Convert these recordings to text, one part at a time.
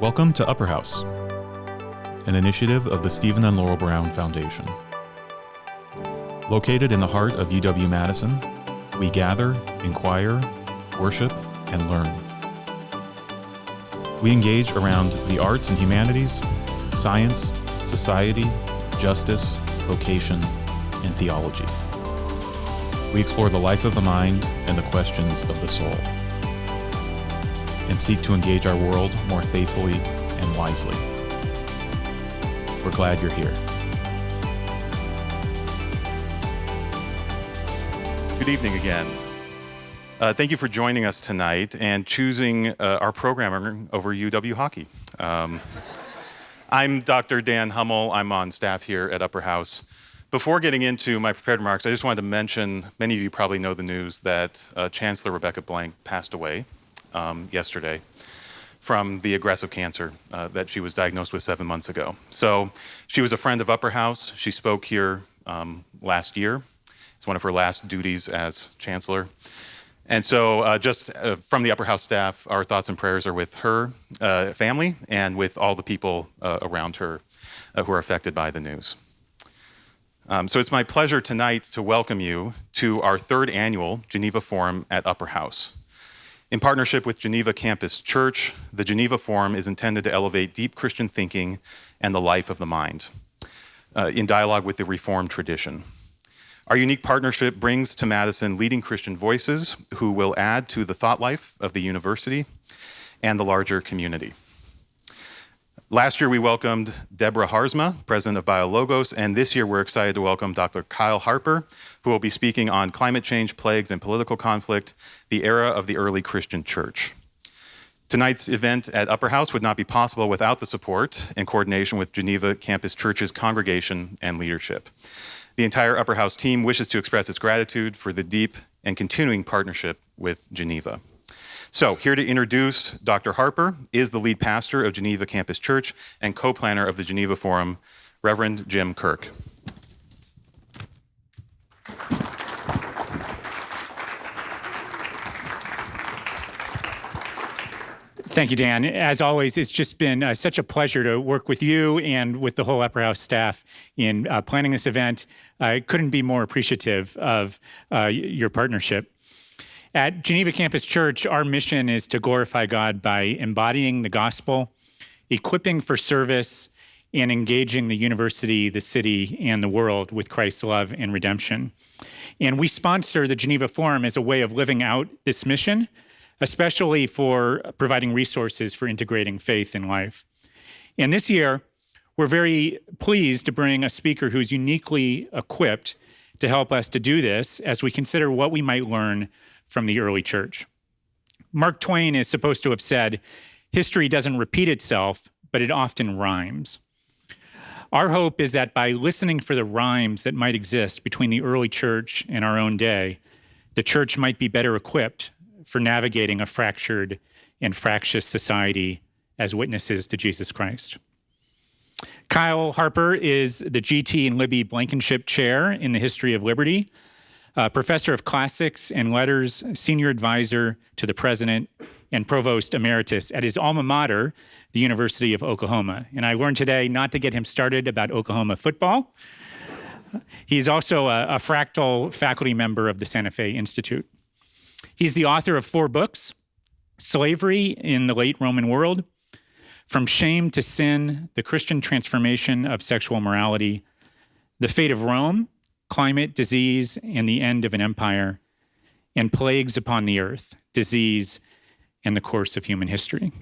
Welcome to Upper House, an initiative of the Stephen and Laurel Brown Foundation. Located in the heart of UW-Madison, we gather, inquire, worship, and learn. We engage around the arts and humanities, science, society, justice, vocation, and theology. We explore the life of the mind and the questions of the soul, and seek to engage our world more faithfully and wisely. We're glad you're here. Good evening again. Thank you for joining us tonight and choosing our programmer over UW Hockey. I'm Dr. Dan Hummel. I'm on staff here at Upper House. Before getting into my prepared remarks, I just wanted to mention, many of you probably know the news that Chancellor Rebecca Blank passed away yesterday from the aggressive cancer that she was diagnosed with 7 months ago. So she was a friend of Upper House. She spoke here last year. It's one of her last duties as chancellor. And so just from the Upper House staff, our thoughts and prayers are with her family and with all the people around her who are affected by the news. So it's my pleasure tonight to welcome you to our third annual Geneva Forum at Upper House. In partnership with Geneva Campus Church, the Geneva Forum is intended to elevate deep Christian thinking and the life of the mind in dialogue with the Reformed tradition. Our unique partnership brings to Madison leading Christian voices who will add to the thought life of the university and the larger community. Last year, we welcomed Deborah Harzma, president of BioLogos, and this year we're excited to welcome Dr. Kyle Harper, who will be speaking on climate change, plagues, and political conflict, the era of the early Christian church. Tonight's event at Upper House would not be possible without the support and coordination with Geneva Campus Church's congregation and leadership. The entire Upper House team wishes to express its gratitude for the deep and continuing partnership with Geneva. So, here to introduce Dr. Harper is the lead pastor of Geneva Campus Church and co-planner of the Geneva Forum, Reverend Jim Kirk. Thank you, Dan. As always, it's just been such a pleasure to work with you and with the whole Upper House staff in planning this event. I couldn't be more appreciative of your partnership. At Geneva Campus Church, our mission is to glorify God by embodying the gospel, equipping for service, and engaging the university, the city, and the world with Christ's love and redemption. And we sponsor the Geneva Forum as a way of living out this mission, especially for providing resources for integrating faith in life. And this year, we're very pleased to bring a speaker who's uniquely equipped to help us to do this as we consider what we might learn from the early church. Mark Twain is supposed to have said, "History doesn't repeat itself, but it often rhymes." Our hope is that by listening for the rhymes that might exist between the early church and our own day, the church might be better equipped for navigating a fractured and fractious society as witnesses to Jesus Christ. Kyle Harper is the G.T. and Libby Blankenship Chair in the History of Liberty, professor of classics and letters, senior advisor to the president, and provost emeritus at his alma mater, the University of Oklahoma. And I learned today not to get him started about Oklahoma football. He's also a fractal faculty member of the Santa Fe Institute. He's the author of 4 books: Slavery in the Late Roman World, From Shame to Sin, The Christian Transformation of Sexual Morality, The Fate of Rome, Climate, Disease, and the End of an Empire, and Plagues Upon the Earth, Disease, and the Course of Human History.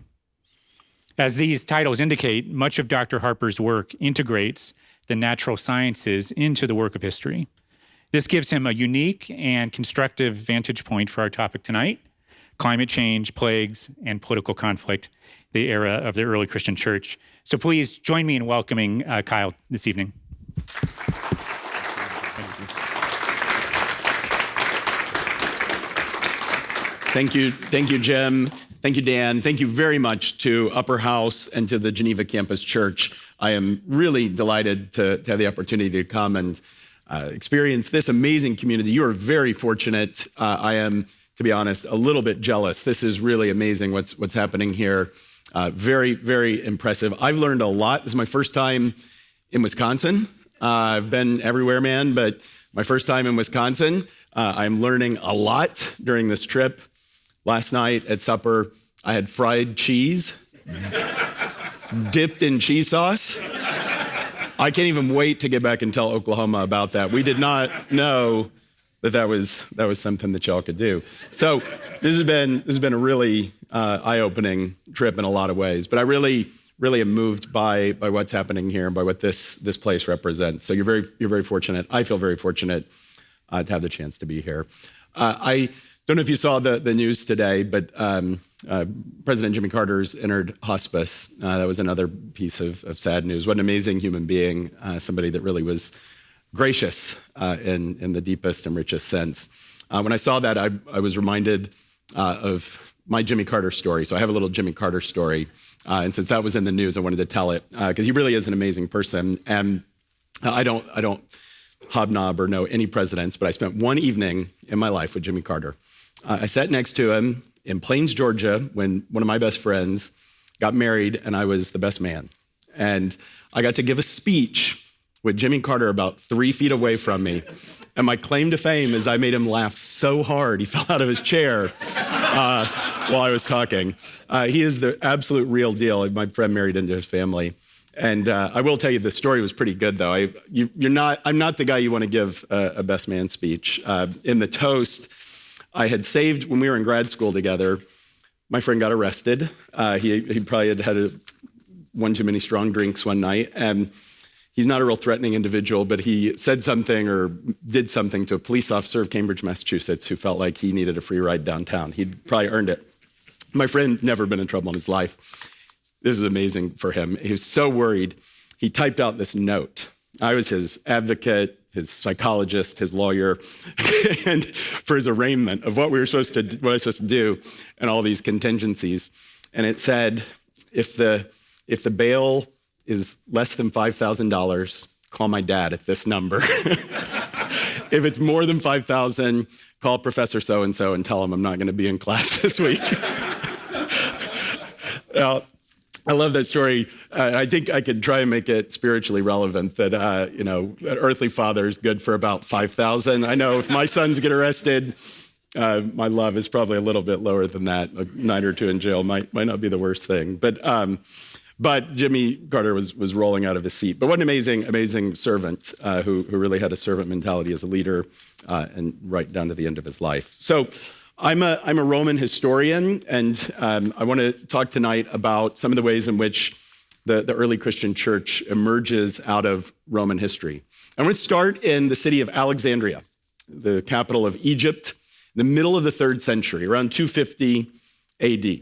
As these titles indicate, much of Dr. Harper's work integrates the natural sciences into the work of history. This gives him a unique and constructive vantage point for our topic tonight: climate change, plagues, and political conflict, the era of the early Christian church. So please join me in welcoming Kyle this evening. Thank you, Jim. Thank you, Dan. Thank you very much to Upper House and to the Geneva Campus Church. I am really delighted to have the opportunity to come and experience this amazing community. You are very fortunate. I am, to be honest, a little bit jealous. This is really amazing what's happening here. Very, very impressive. I've learned a lot. This is my first time in Wisconsin. I've been everywhere, man, but my first time in Wisconsin. I'm learning a lot during this trip. Last night at supper, I had fried cheese dipped in cheese sauce. I can't even wait to get back and tell Oklahoma about that. We did not know that was something that y'all could do. So this has been a really eye-opening trip in a lot of ways. But I really am moved by what's happening here and by what this place represents. So you're very fortunate. I feel very fortunate to have the chance to be here. I don't know if you saw the news today, but President Jimmy Carter's entered hospice. That was another piece of sad news. What an amazing human being, somebody that really was gracious in the deepest and richest sense. When I saw that, I was reminded of my Jimmy Carter story. So I have a little Jimmy Carter story. And since that was in the news, I wanted to tell it because he really is an amazing person. And I don't hobnob or know any presidents, but I spent one evening in my life with Jimmy Carter. I sat next to him in Plains, Georgia, when one of my best friends got married and I was the best man. And I got to give a speech with Jimmy Carter about 3 feet away from me. And my claim to fame is I made him laugh so hard he fell out of his chair while I was talking. He is the absolute real deal. My friend married into his family. And I will tell you, the story was pretty good, though. I'm not the guy you want to give a best man speech. In the toast, I had saved when we were in grad school together. My friend got arrested. He probably had one too many strong drinks one night. And he's not a real threatening individual, but he said something or did something to a police officer of Cambridge, Massachusetts, who felt like he needed a free ride downtown. He'd probably earned it. My friend never been in trouble in his life. This is amazing for him. He was so worried, he typed out this note. I was his advocate, his psychologist, his lawyer, and for his arraignment of what I was supposed to do, and all these contingencies. And it said, if the bail is less than $5,000, call my dad at this number. If it's more than $5,000, call Professor so-and-so and tell him I'm not going to be in class this week. Now, I love that story. I think I could try and make it spiritually relevant that, an earthly father is good for about 5,000. I know if my sons get arrested, my love is probably a little bit lower than that. A night or two in jail might not be the worst thing. But Jimmy Carter was rolling out of his seat. But what an amazing servant who really had a servant mentality as a leader and right down to the end of his life. So I'm a Roman historian, and I want to talk tonight about some of the ways in which the early Christian church emerges out of Roman history. I want to start in the city of Alexandria, the capital of Egypt, in the middle of the 3rd century, around 250 AD.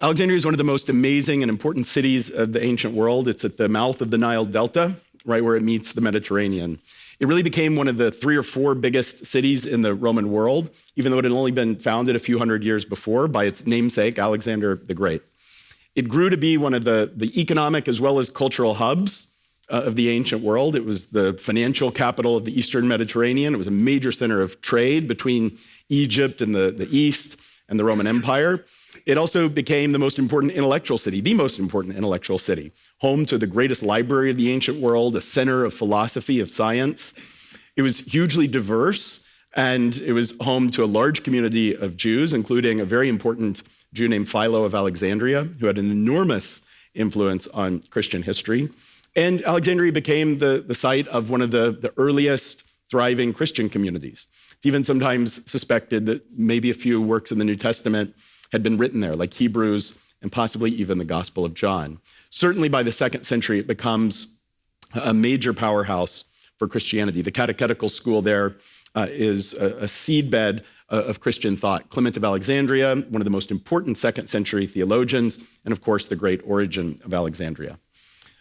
Alexandria is one of the most amazing and important cities of the ancient world. It's at the mouth of the Nile Delta, right where it meets the Mediterranean. It really became one of the 3 or 4 biggest cities in the Roman world, even though it had only been founded a few hundred years before by its namesake, Alexander the Great. It grew to be one of the economic as well as cultural hubs of the ancient world. It was the financial capital of the Eastern Mediterranean. It was a major center of trade between Egypt and the East and the Roman Empire. It also became the most important intellectual city, the most important intellectual city, home to the greatest library of the ancient world, a center of philosophy, of science. It was hugely diverse, and it was home to a large community of Jews, including a very important Jew named Philo of Alexandria, who had an enormous influence on Christian history. And Alexandria became the site of one of the earliest thriving Christian communities. It's even sometimes suspected that maybe a few works in the New Testament had been written there, like Hebrews and possibly even the Gospel of John. Certainly by the 2nd century, it becomes a major powerhouse for Christianity. The catechetical school there is a seedbed of Christian thought. Clement of Alexandria, one of the most important 2nd century theologians, and of course, the great Origen of Alexandria.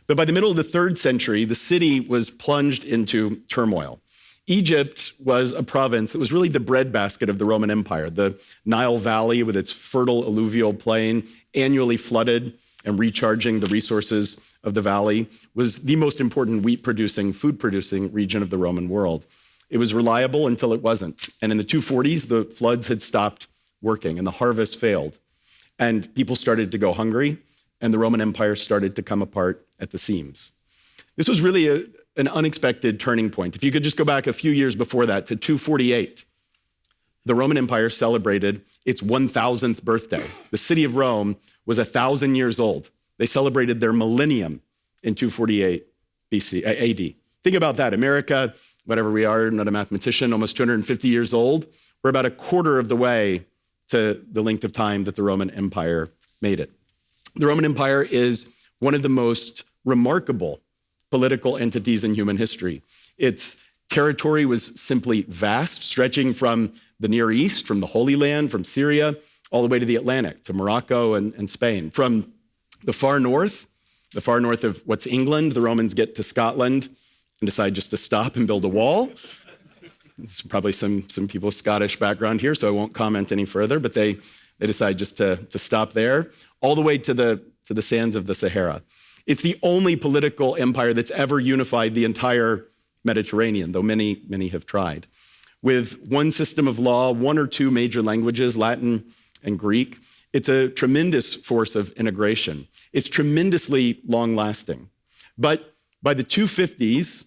But by the middle of the 3rd century, the city was plunged into turmoil. Egypt was a province that was really the breadbasket of the Roman Empire. The Nile Valley, with its fertile alluvial plain, annually flooded and recharging the resources of the valley, was the most important wheat-producing, food-producing region of the Roman world. It was reliable until it wasn't. And in the 240s, the floods had stopped working and the harvest failed. And people started to go hungry. and the Roman Empire started to come apart at the seams. This was really an unexpected turning point. If you could just go back a few years before that to 248, the Roman Empire celebrated its 1000th birthday. The city of Rome was 1,000 years old. They celebrated their millennium in 248 AD. Think about that. America, whatever we are, not a mathematician, almost 250 years old. We're about a quarter of the way to the length of time that the Roman Empire made it. The Roman Empire is one of the most remarkable political entities in human history. Its territory was simply vast, stretching from the Near East, from the Holy Land, from Syria, all the way to the Atlantic, to Morocco and Spain. From the far north of what's England, the Romans get to Scotland and decide just to stop and build a wall. There's probably some people of Scottish background here, so I won't comment any further, but they decide just to stop there, all the way to the sands of the Sahara. It's the only political empire that's ever unified the entire Mediterranean, though many have tried. With one system of law, one or two major languages, Latin and Greek, it's a tremendous force of integration. It's tremendously long-lasting. But by the 250s,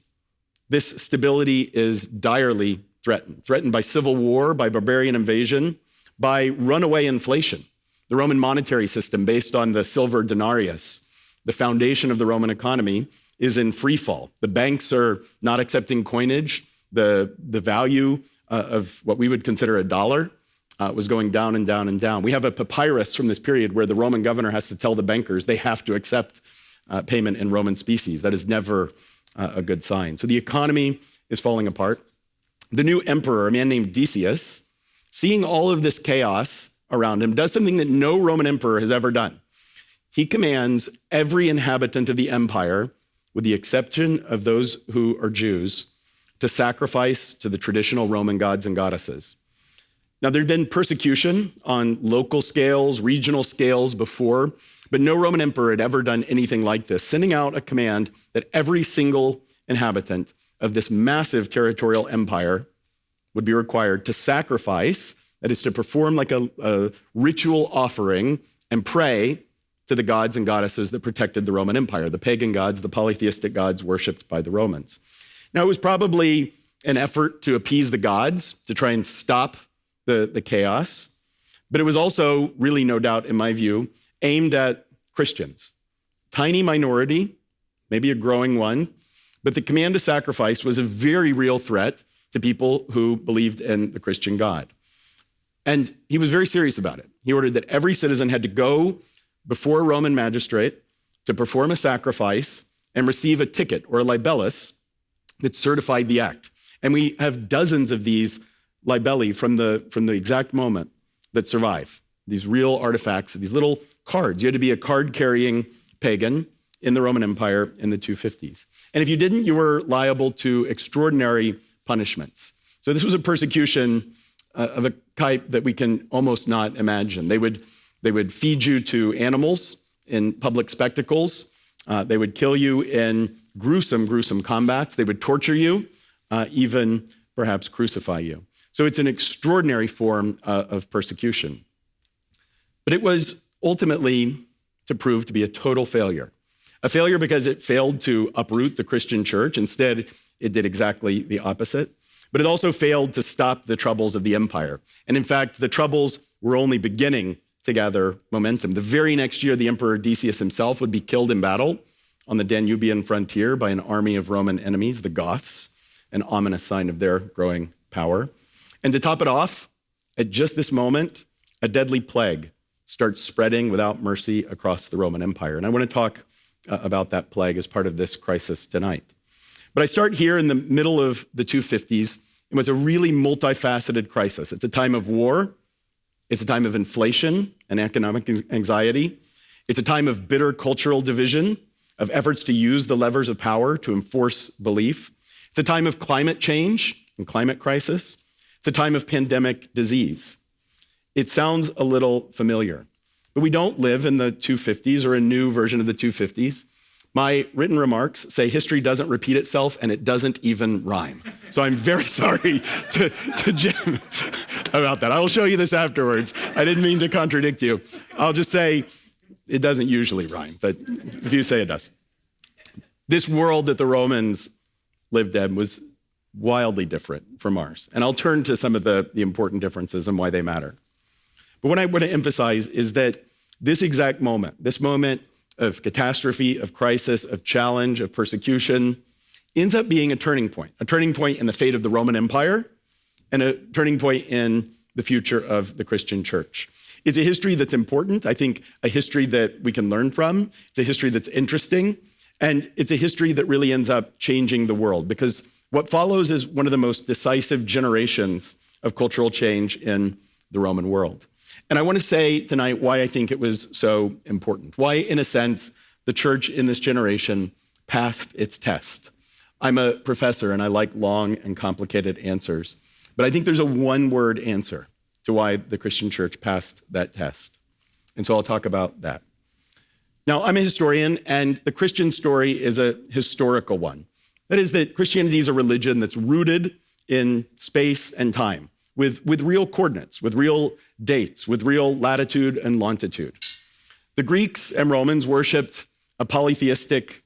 this stability is direly threatened by civil war, by barbarian invasion, by runaway inflation. The Roman monetary system, based on the silver denarius, the foundation of the Roman economy, is in free fall. The banks are not accepting coinage. The value of what we would consider a dollar was going down and down and down. We have a papyrus from this period where the Roman governor has to tell the bankers they have to accept payment in Roman specie. That is never a good sign. So the economy is falling apart. The new emperor, a man named Decius, seeing all of this chaos around him, does something that no Roman emperor has ever done. He commands every inhabitant of the empire, with the exception of those who are Jews, to sacrifice to the traditional Roman gods and goddesses. Now, there'd been persecution on local scales, regional scales before, but no Roman emperor had ever done anything like this, sending out a command that every single inhabitant of this massive territorial empire would be required to sacrifice, that is, to perform like a ritual offering and pray to the gods and goddesses that protected the Roman Empire, the pagan gods, the polytheistic gods worshipped by the Romans. Now, it was probably an effort to appease the gods, to try and stop the chaos, but it was also, really no doubt in my view, aimed at Christians. Tiny minority, maybe a growing one, but the command to sacrifice was a very real threat to people who believed in the Christian God. And he was very serious about it. He ordered that every citizen had to go before a Roman magistrate to perform a sacrifice and receive a ticket or a libellus that certified the act. And we have dozens of these libelli from the exact moment that survive, these real artifacts, these little cards. You had to be a card-carrying pagan in the Roman Empire in the 250s. And if you didn't, you were liable to extraordinary punishments. So this was a persecution of a type that we can almost not imagine. They would feed you to animals in public spectacles. They would kill you in gruesome combats. They would torture you, even perhaps crucify you. So it's an extraordinary form of persecution. But it was ultimately to prove to be a total failure. A failure because it failed to uproot the Christian church. Instead, it did exactly the opposite. But it also failed to stop the troubles of the empire. And in fact, the troubles were only beginning to gather momentum. The very next year, the Emperor Decius himself would be killed in battle on the Danubian frontier by an army of Roman enemies, the Goths, an ominous sign of their growing power. And to top it off, at just this moment, a deadly plague starts spreading without mercy across the Roman Empire. And I want to talk about that plague as part of this crisis tonight. But I start here in the middle of the 250s. It was a really multifaceted crisis. It's a time of war. It's a time of inflation and economic anxiety. It's a time of bitter cultural division, of efforts to use the levers of power to enforce belief. It's a time of climate change and climate crisis. It's a time of pandemic disease. It sounds a little familiar, but we don't live in the 250s or a new version of the 250s. My written remarks say history doesn't repeat itself and it doesn't even rhyme. So I'm very sorry to Jim about that. I will show you this afterwards. I didn't mean to contradict you. I'll just say It doesn't usually rhyme, but if you say it does. This world that the Romans lived in was wildly different from ours. And I'll turn to some of the important differences and why they matter. But what I want to emphasize is that this exact moment, this moment of catastrophe, of crisis, of challenge, of persecution, ends up being a turning point in the fate of the Roman Empire and a turning point in the future of the Christian church. It's a history that's important. I think a history that we can learn from. It's a history that's interesting. And it's a history that really ends up changing the world, because what follows is one of the most decisive generations of cultural change in the Roman world. And I want to say tonight why I think it was so important, why, in a sense, the church in this generation passed its test. I'm a professor and I like long and complicated answers, but I think there's a one-word answer to why the Christian church passed that test. And so I'll talk about that. Now, I'm a historian, and the Christian story is a historical one. That is, that Christianity is a religion that's rooted in space and time, with real coordinates, with real dates, with real latitude and longitude. The Greeks and Romans worshiped a polytheistic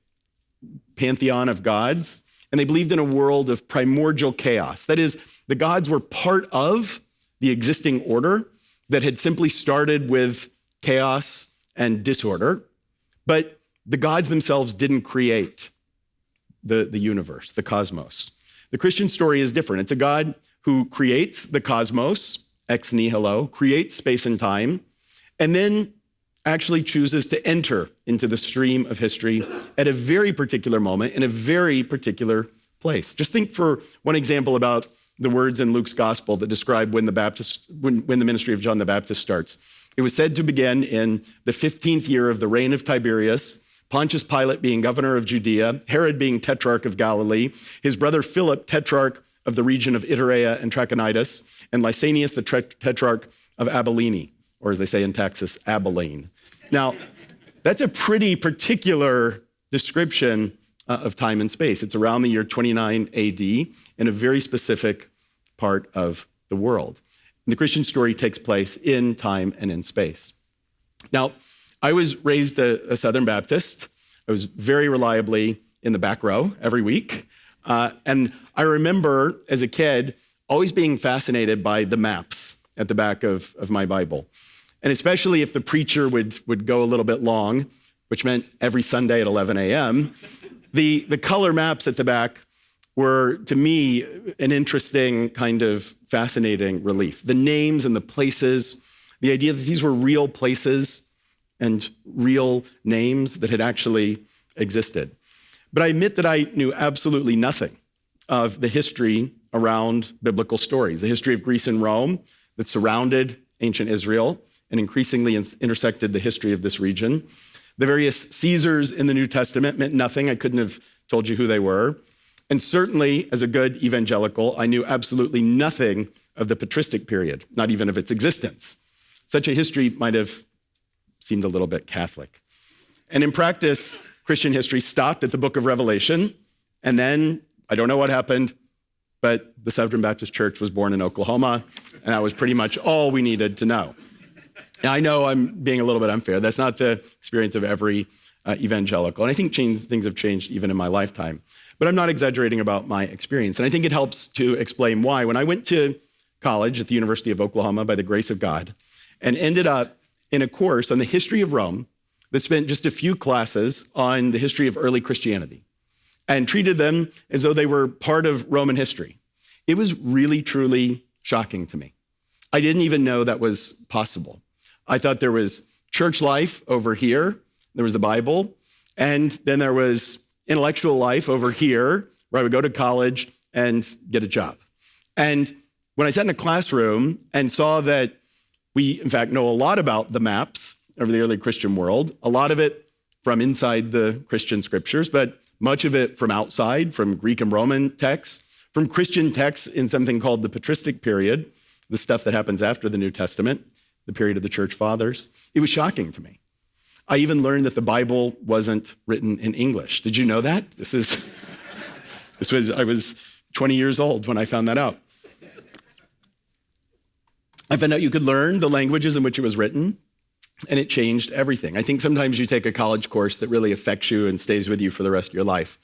pantheon of gods, and they believed in a world of primordial chaos. That is, the gods were part of the existing order that had simply started with chaos and disorder, but the gods themselves didn't create the universe, the cosmos. The Christian story is different. It's a God who creates the cosmos, ex nihilo, creates space and time, and then actually chooses to enter into the stream of history at a very particular moment in a very particular place. Just think for one example about the words in Luke's gospel that describe when the ministry of John the Baptist starts. It was said to begin in the 15th year of the reign of Tiberius, Pontius Pilate being governor of Judea, Herod being tetrarch of Galilee, his brother Philip, tetrarch of the region of Iturea and Trachonitis, and Lysanias, the tetrarch of Abilene, or as they say in Texas, Abilene. Now, that's a pretty particular description of time and space. It's around the year 29 AD in a very specific part of the world. And the Christian story takes place in time and in space. Now, I was raised a Southern Baptist. I was very reliably in the back row every week. And I remember as a kid always being fascinated by the maps at the back of my Bible. And especially if the preacher would go a little bit long, which meant every Sunday at 11 a.m., the color maps at the back were, to me, an interesting kind of fascinating relief. The names and the places, the idea that these were real places and real names that had actually existed. But I admit that I knew absolutely nothing of the history around biblical stories, the history of Greece and Rome that surrounded ancient Israel and increasingly intersected the history of this region. The various Caesars in the New Testament meant nothing. I couldn't have told you who they were. And certainly, as a good evangelical, I knew absolutely nothing of the patristic period, not even of its existence. Such a history might have seemed a little bit Catholic. And in practice, Christian history stopped at the book of Revelation, and then, I don't know what happened, but the Southern Baptist Church was born in Oklahoma, and that was pretty much all we needed to know. Now, I know I'm being a little bit unfair. That's not the experience of every evangelical, and I think things have changed even in my lifetime. But I'm not exaggerating about my experience, and I think it helps to explain why. When I went to college at the University of Oklahoma by the grace of God, and ended up in a course on the history of Rome that spent just a few classes on the history of early Christianity and treated them as though they were part of Roman history, it was really, truly shocking to me. I didn't even know that was possible. I thought there was church life over here, there was the Bible, and then there was intellectual life over here, where I would go to college and get a job. And when I sat in a classroom and saw that we, in fact, know a lot about the maps of the early Christian world, a lot of it from inside the Christian scriptures, but much of it from outside, from Greek and Roman texts, from Christian texts in something called the patristic period, the stuff that happens after the New Testament, the period of the church fathers. It was shocking to me. I even learned that the Bible wasn't written in English. Did you know that? I was 20 years old when I found that out. I found out you could learn the languages in which it was written and it changed everything. I think sometimes you take a college course that really affects you and stays with you for the rest of your life.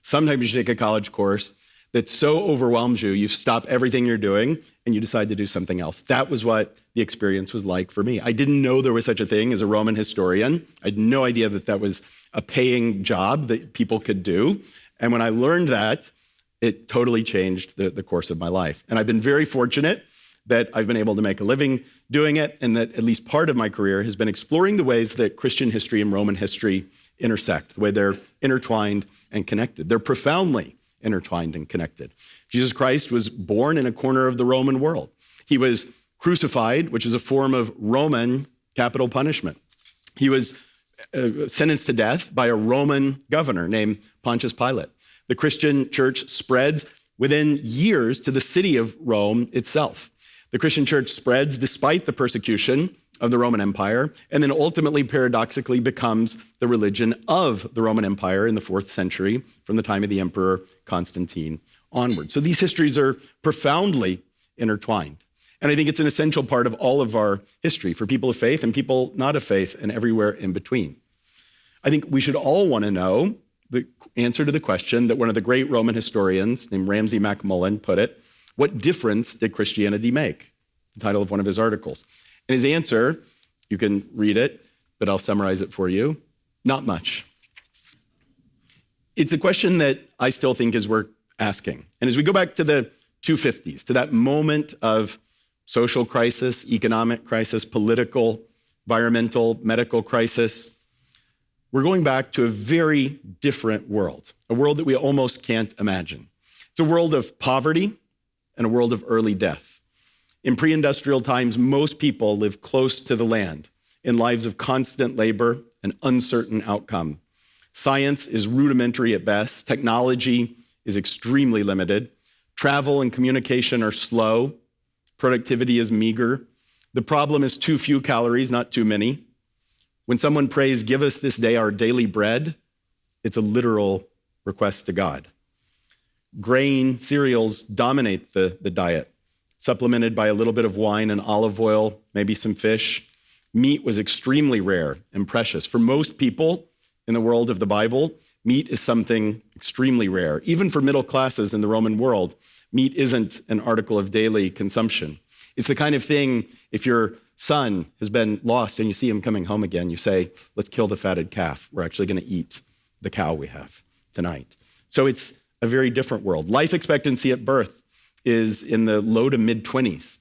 Sometimes you take a college course that so overwhelms you, you stop everything you're doing and you decide to do something else. That was what the experience was like for me. I didn't know there was such a thing as a Roman historian. I had no idea that that was a paying job that people could do. And when I learned that, it totally changed the course of my life. And I've been very fortunate that I've been able to make a living doing it, and that at least part of my career has been exploring the ways that Christian history and Roman history intersect, the way they're intertwined and connected. They're profoundly intertwined and connected. Jesus Christ was born in a corner of the Roman world. He was crucified, which is a form of Roman capital punishment. He was sentenced to death by a Roman governor named Pontius Pilate. The Christian church spreads within years to the city of Rome itself. The Christian church spreads despite the persecution of the Roman Empire, and then ultimately, paradoxically, becomes the religion of the Roman Empire in the 4th century, from the time of the Emperor Constantine onward. So these histories are profoundly intertwined. And I think it's an essential part of all of our history for people of faith and people not of faith and everywhere in between. I think we should all want to know the answer to the question that one of the great Roman historians named Ramsay MacMullen put it: what difference did Christianity make? The title of one of his articles. And his answer, you can read it, but I'll summarize it for you: not much. It's a question that I still think is worth asking. And as we go back to the 250s, to that moment of social crisis, economic crisis, political, environmental, medical crisis, we're going back to a very different world, a world that we almost can't imagine. It's a world of poverty and a world of early death. In pre-industrial times, most people live close to the land in lives of constant labor and uncertain outcome. Science is rudimentary at best. Technology is extremely limited. Travel and communication are slow. Productivity is meager. The problem is too few calories, not too many. When someone prays, "Give us this day our daily bread," it's a literal request to God. Grain, cereals dominate the diet, supplemented by a little bit of wine and olive oil, maybe some fish. Meat was extremely rare and precious. For most people in the world of the Bible, meat is something extremely rare. Even for middle classes in the Roman world, meat isn't an article of daily consumption. It's the kind of thing, if your son has been lost and you see him coming home again, you say, "Let's kill the fatted calf. We're actually going to eat the cow we have tonight." So it's a very different world. Life expectancy at birth is in the low to mid-20s,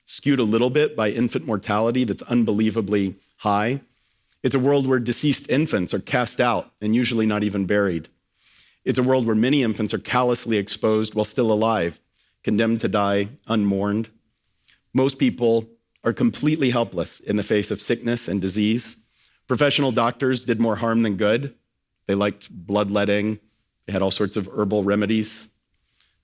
skewed a little bit by infant mortality that's unbelievably high. It's a world where deceased infants are cast out and usually not even buried. It's a world where many infants are callously exposed while still alive, condemned to die unmourned. Most people are completely helpless in the face of sickness and disease. Professional doctors did more harm than good. They liked bloodletting. They had all sorts of herbal remedies.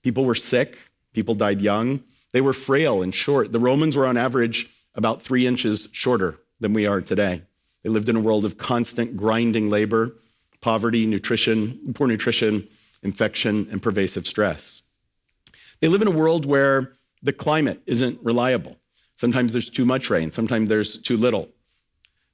People were sick. People died young. They were frail and short. The Romans were on average about 3 inches shorter than we are today. They lived in a world of constant grinding labor, poverty, poor nutrition, infection, and pervasive stress. They live in a world where the climate isn't reliable. Sometimes there's too much rain. Sometimes there's too little.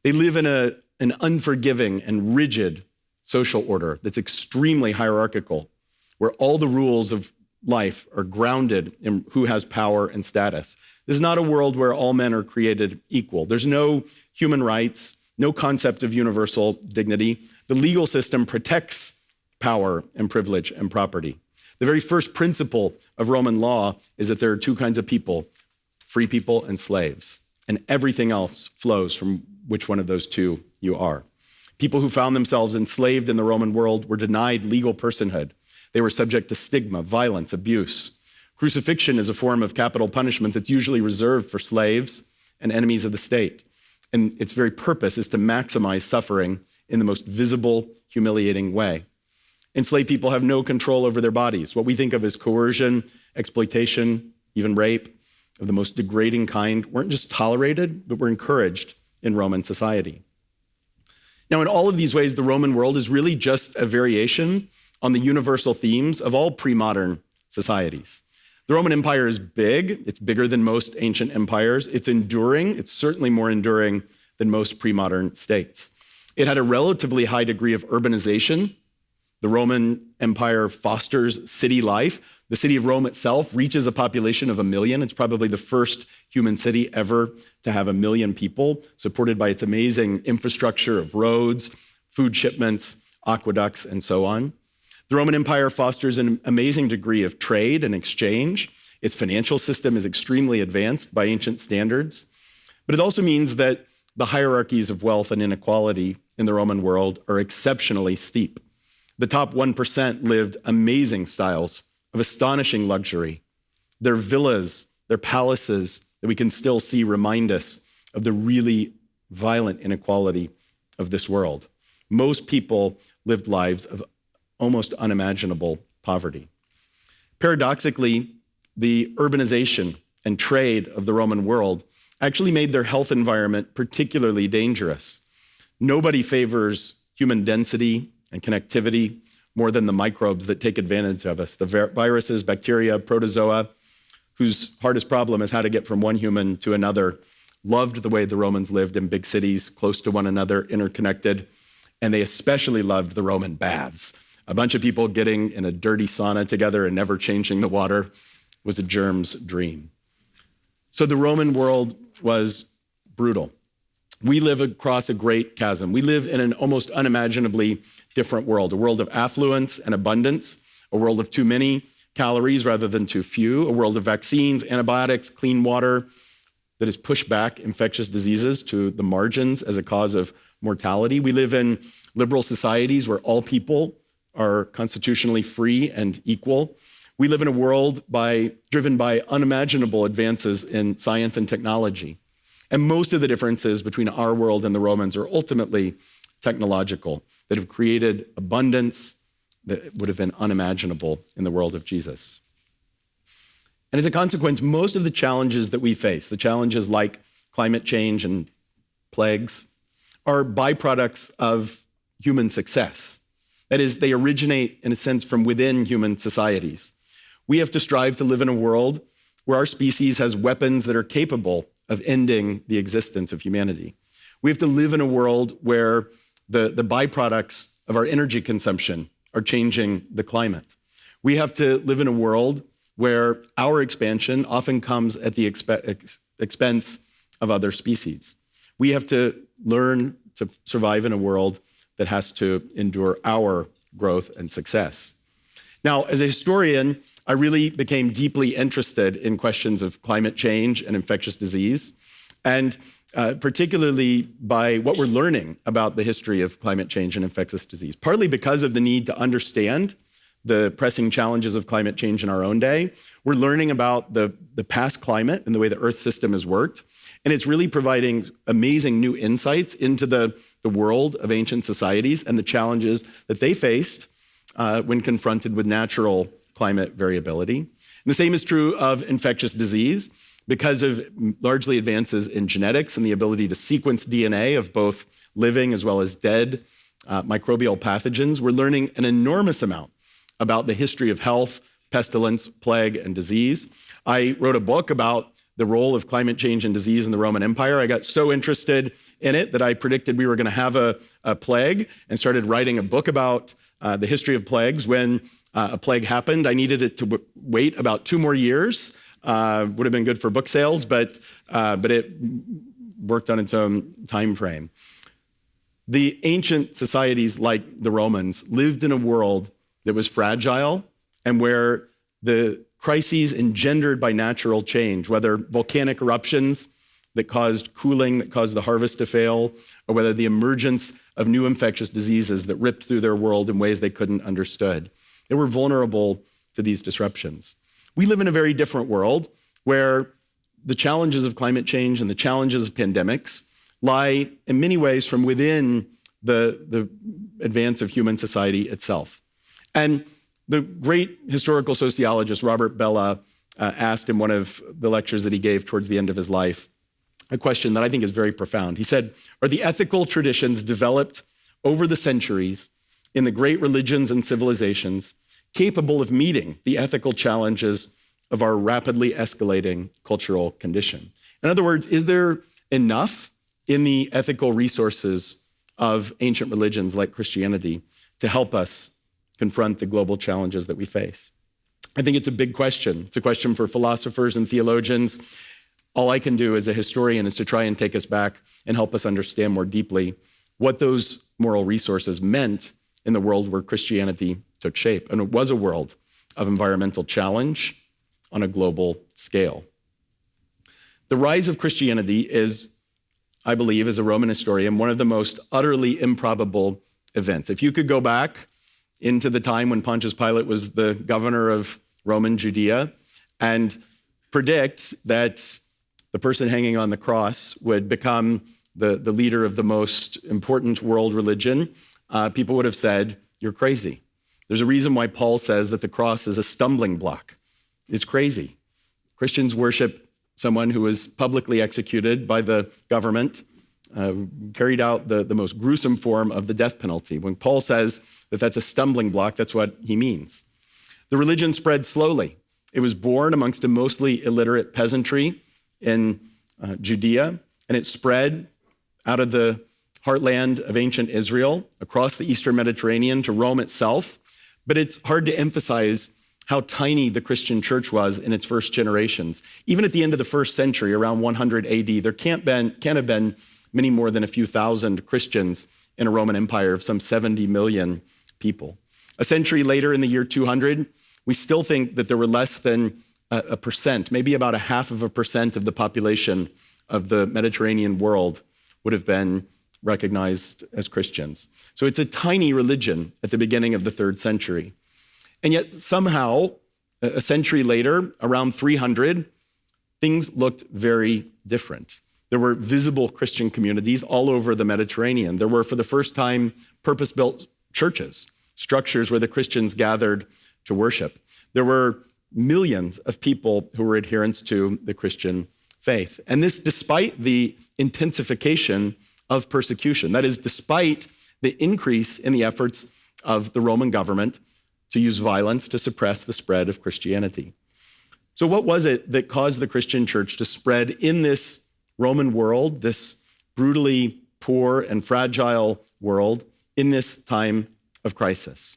They live in an unforgiving and rigid social order that's extremely hierarchical, where all the rules of life are grounded in who has power and status. This is not a world where all men are created equal. There's no human rights, no concept of universal dignity. The legal system protects power and privilege and property. The very first principle of Roman law is that there are two kinds of people: free people and slaves. And everything else flows from which one of those two you are. People who found themselves enslaved in the Roman world were denied legal personhood. They were subject to stigma, violence, abuse. Crucifixion is a form of capital punishment that's usually reserved for slaves and enemies of the state. And its very purpose is to maximize suffering in the most visible, humiliating way. Enslaved people have no control over their bodies. What we think of as coercion, exploitation, even rape of the most degrading kind weren't just tolerated, but were encouraged in Roman society. Now, in all of these ways, the Roman world is really just a variation on the universal themes of all pre-modern societies. The Roman Empire is big. It's bigger than most ancient empires. It's enduring. It's certainly more enduring than most pre-modern states. It had a relatively high degree of urbanization. The Roman Empire fosters city life. The city of Rome itself reaches a population of 1 million. It's probably the first human city ever to have 1 million people, supported by its amazing infrastructure of roads, food shipments, aqueducts, and so on. The Roman Empire fosters an amazing degree of trade and exchange. Its financial system is extremely advanced by ancient standards. But it also means that the hierarchies of wealth and inequality in the Roman world are exceptionally steep. The top 1% lived amazing styles of astonishing luxury. Their villas, their palaces that we can still see remind us of the really violent inequality of this world. Most people lived lives of almost unimaginable poverty. Paradoxically, the urbanization and trade of the Roman world actually made their health environment particularly dangerous. Nobody favors human density and connectivity more than the microbes that take advantage of us, the viruses, bacteria, protozoa, whose hardest problem is how to get from one human to another, loved the way the Romans lived in big cities, close to one another, interconnected, and they especially loved the Roman baths. A bunch of people getting in a dirty sauna together and never changing the water was a germ's dream. So the Roman world was brutal. We live across a great chasm. We live in an almost unimaginably different world, a world of affluence and abundance, a world of too many calories rather than too few, a world of vaccines, antibiotics, clean water that has pushed back infectious diseases to the margins as a cause of mortality. We live in liberal societies where all people are constitutionally free and equal. We live in a world driven by unimaginable advances in science and technology. And most of the differences between our world and the Romans are ultimately technological, that have created abundance that would have been unimaginable in the world of Jesus. And as a consequence, most of the challenges that we face, the challenges like climate change and plagues, are byproducts of human success. That is, they originate, in a sense, from within human societies. We have to strive to live in a world where our species has weapons that are capable of ending the existence of humanity. We have to live in a world where the byproducts of our energy consumption are changing the climate. We have to live in a world where our expansion often comes at the expense of other species. We have to learn to survive in a world that has to endure our growth and success. Now, as a historian, I really became deeply interested in questions of climate change and infectious disease, and particularly by what we're learning about the history of climate change and infectious disease, partly because of the need to understand the pressing challenges of climate change in our own day. We're learning about the past climate and the way the Earth system has worked, and it's really providing amazing new insights into the world of ancient societies and the challenges that they faced when confronted with natural climate variability. And the same is true of infectious disease. Because of largely advances in genetics and the ability to sequence DNA of both living as well as dead microbial pathogens, we're learning an enormous amount about the history of health, pestilence, plague, and disease. I wrote a book about the role of climate change and disease in the Roman Empire. I got so interested in it that I predicted we were going to have a plague and started writing a book about the history of plagues. When a plague happened, I needed it to wait about 2 more years. Would have been good for book sales, but it worked on its own time frame. The ancient societies like the Romans lived in a world that was fragile and where the crises engendered by natural change, whether volcanic eruptions that caused cooling, that caused the harvest to fail, or whether the emergence of new infectious diseases that ripped through their world in ways they couldn't understood. They were vulnerable to these disruptions. We live in a very different world where the challenges of climate change and the challenges of pandemics lie in many ways from within the advance of human society itself. And the great historical sociologist Robert Bellah asked in one of the lectures that he gave towards the end of his life a question that I think is very profound. He said, "Are the ethical traditions developed over the centuries in the great religions and civilizations capable of meeting the ethical challenges of our rapidly escalating cultural condition?" In other words, is there enough in the ethical resources of ancient religions like Christianity to help us confront the global challenges that we face? I think it's a big question. It's a question for philosophers and theologians. All I can do as a historian is to try and take us back and help us understand more deeply what those moral resources meant in the world where Christianity took shape. And it was a world of environmental challenge on a global scale. The rise of Christianity is, I believe, as a Roman historian, one of the most utterly improbable events. If you could go back into the time when Pontius Pilate was the governor of Roman Judea and predict that the person hanging on the cross would become the leader of the most important world religion, people would have said, you're crazy. There's a reason why Paul says that the cross is a stumbling block. It's crazy. Christians worship someone who was publicly executed by the government, carried out the most gruesome form of the death penalty. When Paul says that that's a stumbling block, that's what he means. The religion spread slowly. It was born amongst a mostly illiterate peasantry in Judea, and it spread out of the heartland of ancient Israel across the Eastern Mediterranean to Rome itself. But it's hard to emphasize how tiny the Christian church was in its first generations. Even at the end of the first century, around 100 AD, there can't have been many more than a few thousand Christians in a Roman Empire of some 70 million people. A century later, in the year 200, we still think that there were less than a percent, maybe about 0.5% of the population of the Mediterranean world would have been recognized as Christians. So it's a tiny religion at the beginning of the 3rd century. And yet somehow, a century later, around 300, things looked very different. There were visible Christian communities all over the Mediterranean. There were, for the first time, purpose-built churches, structures where the Christians gathered to worship. There were millions of people who were adherents to the Christian faith. And this despite the intensification of persecution. That is, despite the increase in the efforts of the Roman government to use violence to suppress the spread of Christianity. So what was it that caused the Christian church to spread in this Roman world, this brutally poor and fragile world, in this time of crisis?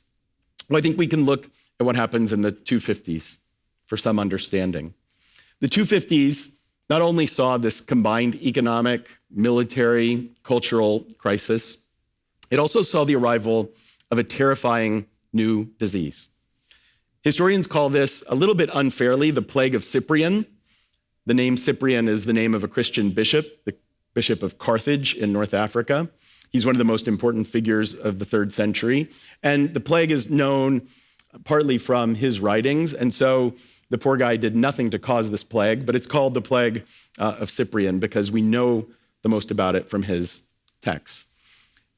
Well, I think we can look at what happens in the 250s for some understanding. The 250s not only saw this combined economic, military, cultural crisis, it also saw the arrival of a terrifying new disease. Historians call this, a little bit unfairly, the Plague of Cyprian. The name Cyprian is the name of a Christian bishop, the Bishop of Carthage in North Africa. He's one of the most important figures of the 3rd century. And the plague is known partly from his writings. And so the poor guy did nothing to cause this plague, but it's called the Plague of Cyprian because we know the most about it from his texts.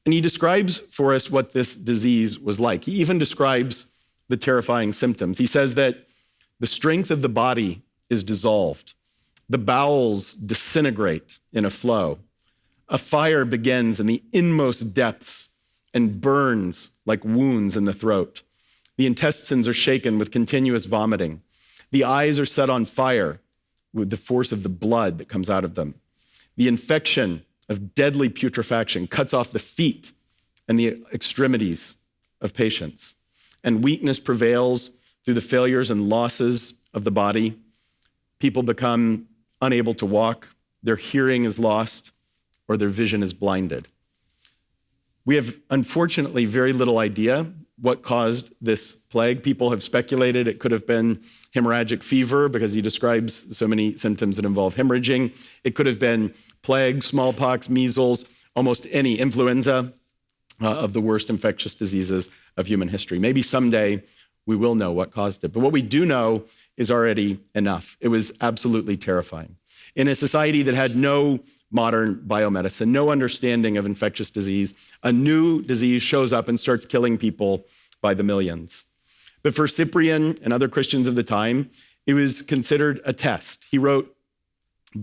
And he describes for us what this disease was like. He even describes the terrifying symptoms. He says that the strength of the body is dissolved. The bowels disintegrate in a flow. A fire begins in the inmost depths and burns like wounds in the throat. The intestines are shaken with continuous vomiting. The eyes are set on fire with the force of the blood that comes out of them. The infection of deadly putrefaction cuts off the feet and the extremities of patients. And weakness prevails through the failures and losses of the body. People become unable to walk, their hearing is lost, or their vision is blinded. We have, unfortunately, very little idea what caused this plague. People have speculated it could have been hemorrhagic fever because he describes so many symptoms that involve hemorrhaging. It could have been plague, smallpox, measles, almost any influenza of the worst infectious diseases of human history. Maybe someday we will know what caused it. But what we do know is already enough. It was absolutely terrifying. In a society that had no modern biomedicine, no understanding of infectious disease, a new disease shows up and starts killing people by the millions. But for Cyprian and other Christians of the time, it was considered a test. He wrote,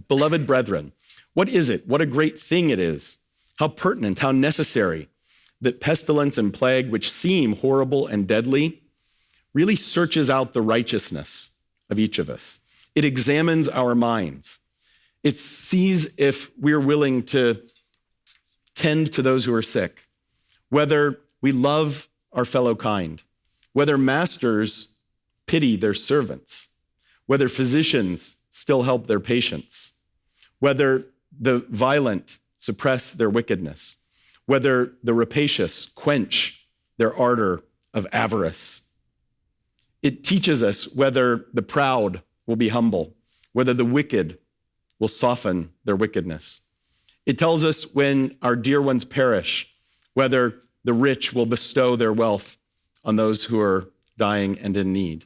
"Beloved brethren, what is it? What a great thing it is. How pertinent, how necessary that pestilence and plague, which seem horrible and deadly, really searches out the righteousness of each of us. It examines our minds. It sees if we're willing to tend to those who are sick, whether we love our fellow kind, whether masters pity their servants, whether physicians still help their patients, whether the violent suppress their wickedness, whether the rapacious quench their ardor of avarice. It teaches us whether the proud will be humble, whether the wicked will soften their wickedness. It tells us when our dear ones perish, whether the rich will bestow their wealth on those who are dying and in need.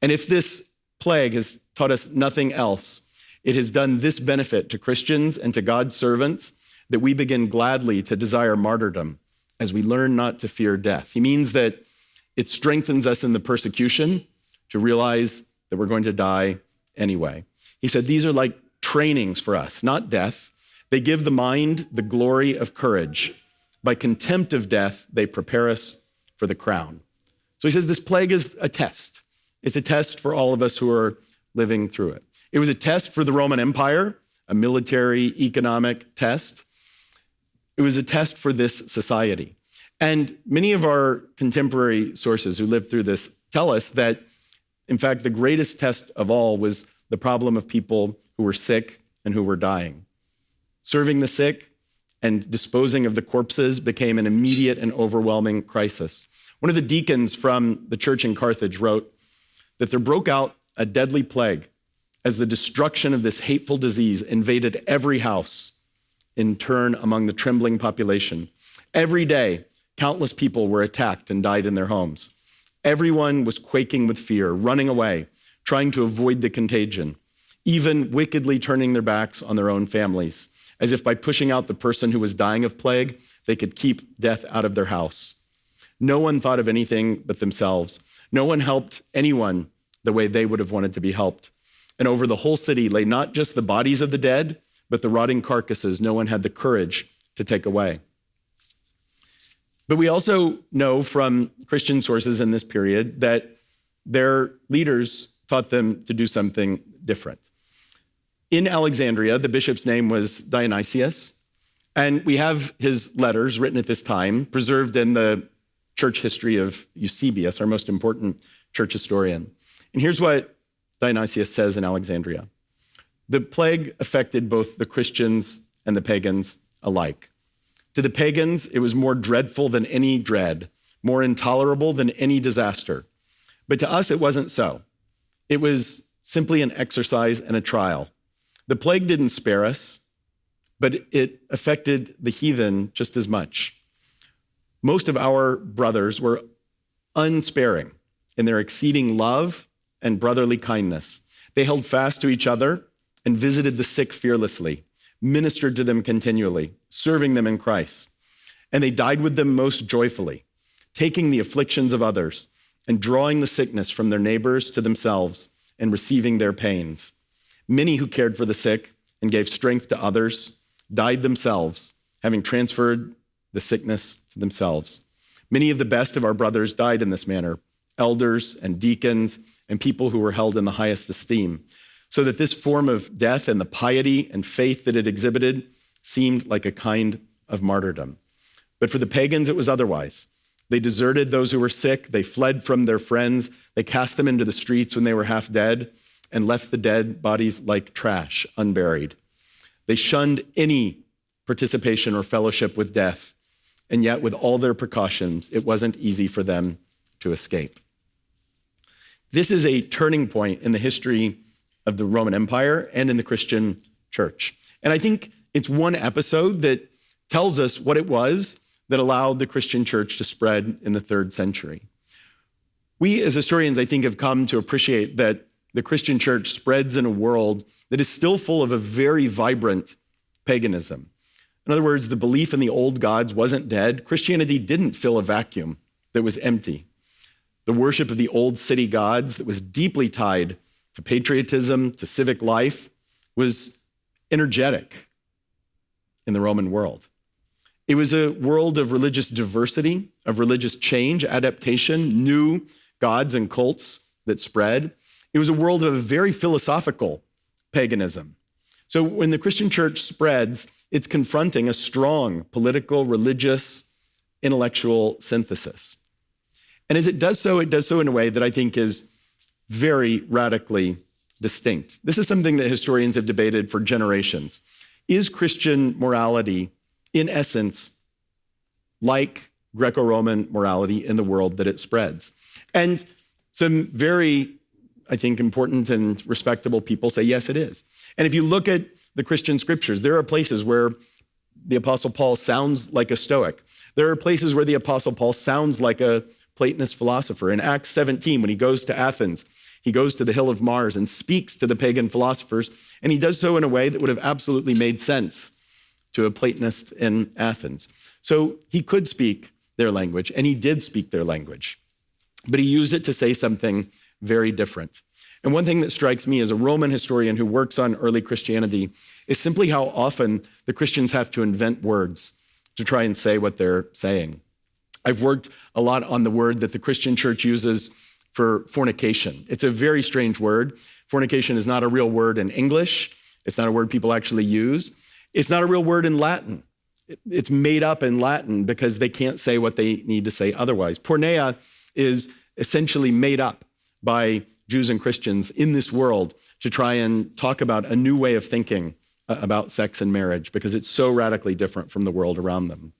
And if this plague has taught us nothing else, it has done this benefit to Christians and to God's servants, that we begin gladly to desire martyrdom as we learn not to fear death. He means that it strengthens us in the persecution to realize that we're going to die anyway. He said, these are like trainings for us, not death. They give the mind the glory of courage. By contempt of death, they prepare us for the crown. So he says this plague is a test. It's a test for all of us who are living through it. It was a test for the Roman Empire, a military, economic test. It was a test for this society. And many of our contemporary sources who lived through this tell us that, in fact, the greatest test of all was the problem of people who were sick and who were dying. Serving the sick and disposing of the corpses became an immediate and overwhelming crisis. One of the deacons from the church in Carthage wrote that there broke out a deadly plague as the destruction of this hateful disease invaded every house in turn among the trembling population. Every day, countless people were attacked and died in their homes. Everyone was quaking with fear, running away, trying to avoid the contagion, even wickedly turning their backs on their own families, as if by pushing out the person who was dying of plague, they could keep death out of their house. No one thought of anything but themselves. No one helped anyone the way they would have wanted to be helped. And over the whole city lay not just the bodies of the dead, but the rotting carcasses no one had the courage to take away. But we also know from Christian sources in this period that their leaders taught them to do something different. In Alexandria, the bishop's name was Dionysus, and we have his letters written at this time, preserved in the church history of Eusebius, our most important church historian. And here's what Dionysus says in Alexandria. The plague affected both the Christians and the pagans alike. To the pagans, it was more dreadful than any dread, more intolerable than any disaster. But to us, it wasn't so. It was simply an exercise and a trial. The plague didn't spare us, but it affected the heathen just as much. Most of our brothers were unsparing in their exceeding love and brotherly kindness. They held fast to each other and visited the sick fearlessly, ministered to them continually, serving them in Christ. And they died with them most joyfully, taking the afflictions of others and drawing the sickness from their neighbors to themselves and receiving their pains. Many who cared for the sick and gave strength to others died themselves, having transferred the sickness to themselves. Many of the best of our brothers died in this manner, elders and deacons and people who were held in the highest esteem, so that this form of death and the piety and faith that it exhibited seemed like a kind of martyrdom. But for the pagans, it was otherwise. They deserted those who were sick. They fled from their friends. They cast them into the streets when they were half dead and left the dead bodies like trash, unburied. They shunned any participation or fellowship with death. And yet, with all their precautions, it wasn't easy for them to escape. This is a turning point in the history of the Roman Empire and in the Christian church. And I think it's one episode that tells us what it was that allowed the Christian church to spread in the 3rd century. We as historians, I think, have come to appreciate that the Christian church spreads in a world that is still full of a very vibrant paganism. In other words, the belief in the old gods wasn't dead. Christianity didn't fill a vacuum that was empty. The worship of the old city gods that was deeply tied to patriotism, to civic life, was energetic in the Roman world. It was a world of religious diversity, of religious change, adaptation, new gods and cults that spread. It was a world of a very philosophical paganism. So when the Christian church spreads, it's confronting a strong political, religious, intellectual synthesis. And as it does so in a way that I think is very radically distinct. This is something that historians have debated for generations. Is Christian morality, in essence, like Greco-Roman morality in the world that it spreads? And some very, I think, important and respectable people say, yes, it is. And if you look at the Christian scriptures, there are places where the Apostle Paul sounds like a Stoic. There are places where the Apostle Paul sounds like a Platonist philosopher. In Acts 17, when he goes to Athens, he goes to the Hill of Mars and speaks to the pagan philosophers, and he does so in a way that would have absolutely made sense to a Platonist in Athens. So he could speak their language, and he did speak their language, but he used it to say something very different. And one thing that strikes me as a Roman historian who works on early Christianity is simply how often the Christians have to invent words to try and say what they're saying. I've worked a lot on the word that the Christian church uses for fornication. It's a very strange word. Fornication is not a real word in English. It's not a word people actually use. It's not a real word in Latin. It's made up in Latin because they can't say what they need to say otherwise. Porneia is essentially made up by Jews and Christians in this world to try and talk about a new way of thinking about sex and marriage because it's so radically different from the world around them.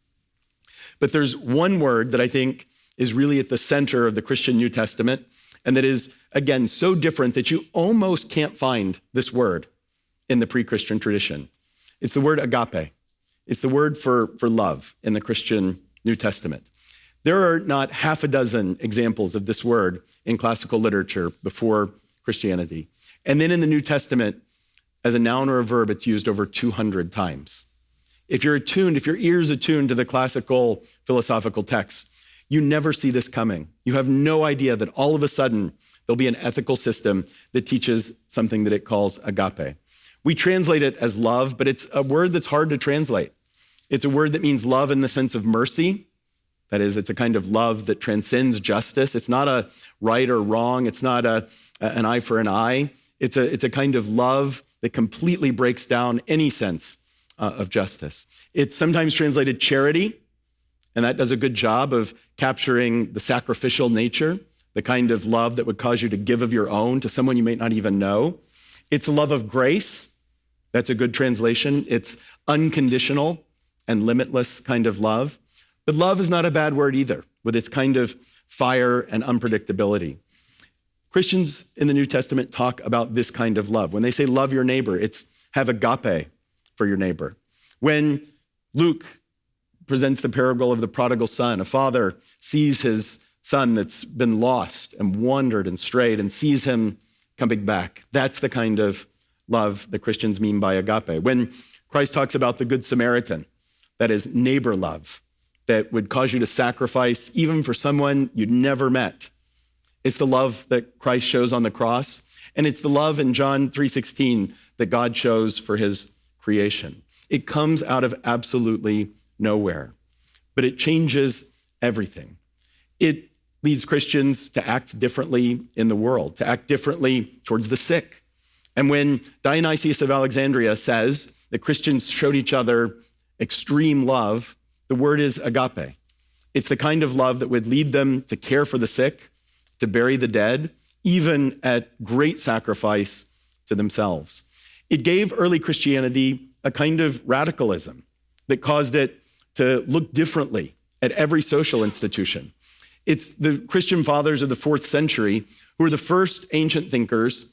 But there's one word that I think is really at the center of the Christian New Testament, and that is, again, so different that you almost can't find this word in the pre-Christian tradition. It's the word agape. It's the word for love in the Christian New Testament. There are not half a dozen examples of this word in classical literature before Christianity. And then in the New Testament, as a noun or a verb, it's used over 200 times. If your ear's attuned to the classical philosophical texts, you never see this coming. You have no idea that all of a sudden there'll be an ethical system that teaches something that it calls agape. We translate it as love, but it's a word that's hard to translate. It's a word that means love in the sense of mercy. That is, it's a kind of love that transcends justice. It's not a right or wrong. It's not an eye for an eye. It's a kind of love that completely breaks down any sense of justice. It's sometimes translated charity, and that does a good job of capturing the sacrificial nature, the kind of love that would cause you to give of your own to someone you may not even know. It's a love of grace. That's a good translation. It's unconditional and limitless kind of love. But love is not a bad word either, with its kind of fire and unpredictability. Christians in the New Testament talk about this kind of love. When they say love your neighbor, it's have agape for your neighbor. When Luke presents the parable of the prodigal son, a father sees his son that's been lost and wandered and strayed and sees him coming back. That's the kind of love that Christians mean by agape. When Christ talks about the Good Samaritan, that is neighbor love, that would cause you to sacrifice even for someone you'd never met. It's the love that Christ shows on the cross, and it's the love in John 3:16 that God shows for his creation. It comes out of absolutely nowhere, but it changes everything. It leads Christians to act differently in the world, to act differently towards the sick. And when Dionysus of Alexandria says that Christians showed each other extreme love, the word is agape. It's the kind of love that would lead them to care for the sick, to bury the dead, even at great sacrifice to themselves. It gave early Christianity a kind of radicalism that caused it to look differently at every social institution. It's the Christian fathers of the 4th century who were the first ancient thinkers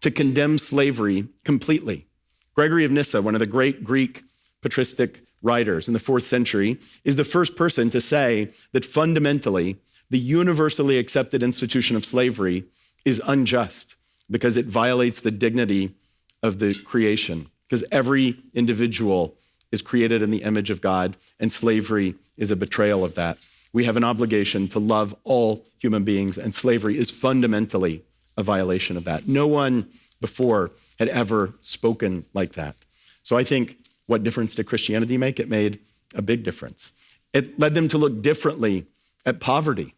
to condemn slavery completely. Gregory of Nyssa, one of the great Greek patristic writers in the 4th century, is the first person to say that fundamentally, the universally accepted institution of slavery is unjust because it violates the dignity of the creation, because every individual is created in the image of God, and slavery is a betrayal of that. We have an obligation to love all human beings, and slavery is fundamentally a violation of that. No one before had ever spoken like that. So I think, what difference did Christianity make? It made a big difference. It led them to look differently at poverty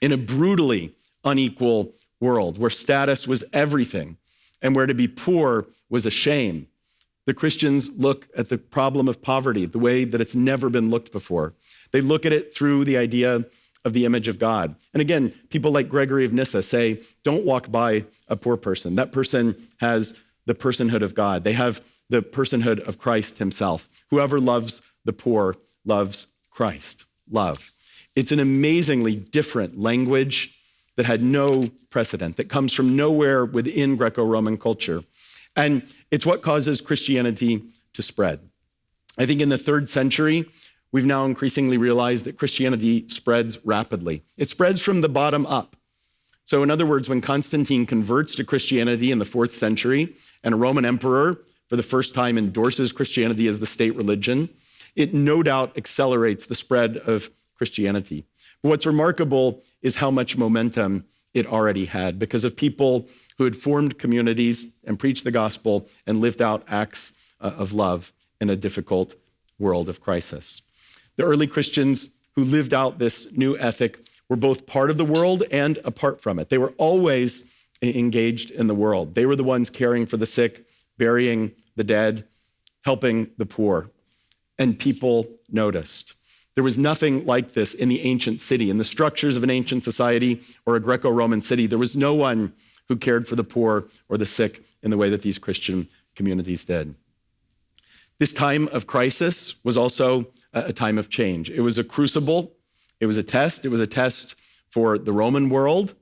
in a brutally unequal world where status was everything and where to be poor was a shame. The Christians look at the problem of poverty the way that it's never been looked before. They look at it through the idea of the image of God. And again, people like Gregory of Nyssa say, don't walk by a poor person. That person has the personhood of God. They have the personhood of Christ himself. Whoever loves the poor loves Christ. Love. It's an amazingly different language that had no precedent, that comes from nowhere within Greco-Roman culture. And it's what causes Christianity to spread. I think in the 3rd century, we've now increasingly realized that Christianity spreads rapidly. It spreads from the bottom up. So in other words, when Constantine converts to Christianity in the 4th century and a Roman emperor for the first time endorses Christianity as the state religion, it no doubt accelerates the spread of Christianity. But what's remarkable is how much momentum it already had because of people who had formed communities and preached the gospel and lived out acts of love in a difficult world of crisis. The early Christians who lived out this new ethic were both part of the world and apart from it. They were always engaged in the world. They were the ones caring for the sick, burying the dead, helping the poor. And people noticed. There was nothing like this in the ancient city. In the structures of an ancient society or a Greco-Roman city, there was no one who cared for the poor or the sick in the way that these Christian communities did. This time of crisis was also a time of change. It was a crucible. It was a test. It was a test for the Roman world,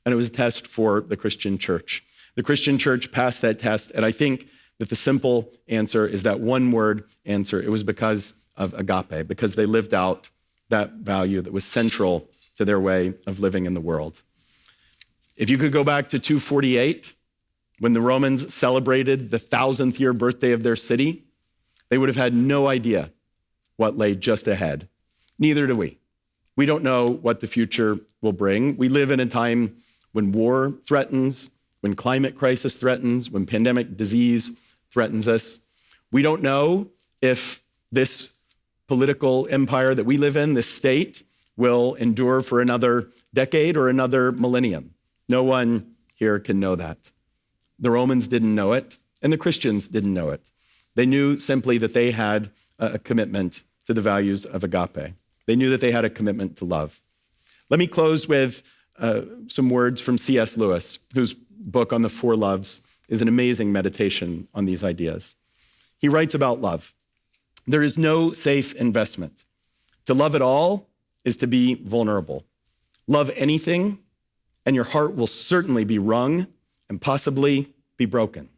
and it was a test for the Christian church. The Christian church passed that test, and I think that the simple answer is that one-word answer. It was because of agape, because they lived out that value that was central to their way of living in the world. If you could go back to 248, when the Romans celebrated the 1,000th year birthday of their city, they would have had no idea what lay just ahead. Neither do we. We don't know what the future will bring. We live in a time when war threatens, when climate crisis threatens, when pandemic disease threatens us. We don't know if this political empire that we live in, this state, will endure for another decade or another millennium. No one here can know that. The Romans didn't know it, and the Christians didn't know it. They knew simply that they had a commitment to the values of agape. They knew that they had a commitment to love. Let me close with some words from C.S. Lewis, whose book on the Four Loves is an amazing meditation on these ideas. He writes about love. There is no safe investment. To love at all is to be vulnerable. Love anything, and your heart will certainly be wrung and possibly be broken.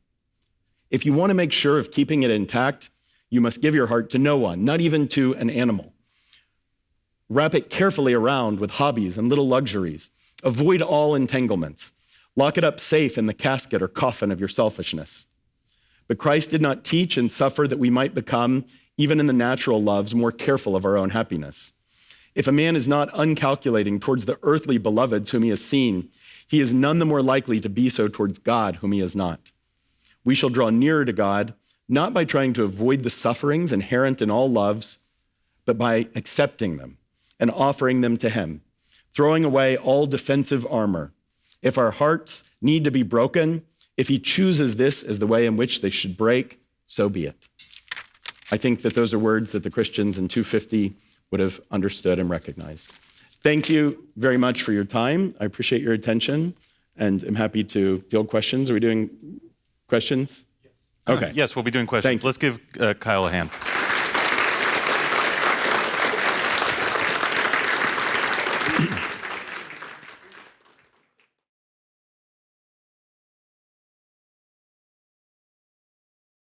If you want to make sure of keeping it intact, you must give your heart to no one, not even to an animal. Wrap it carefully around with hobbies and little luxuries. Avoid all entanglements. Lock it up safe in the casket or coffin of your selfishness. But Christ did not teach and suffer that we might become, even in the natural loves, more careful of our own happiness. If a man is not uncalculating towards the earthly beloveds whom he has seen, he is none the more likely to be so towards God whom he has not. We shall draw nearer to God, not by trying to avoid the sufferings inherent in all loves, but by accepting them and offering them to him, throwing away all defensive armor. If our hearts need to be broken, if he chooses this as the way in which they should break, so be it. I think that those are words that the Christians in 250 would have understood and recognized. Thank you very much for your time. I appreciate your attention, and I'm happy to field questions. Are we doing questions? Yes. Okay. Yes, we'll be doing questions. Thanks. Let's give Kyle a hand.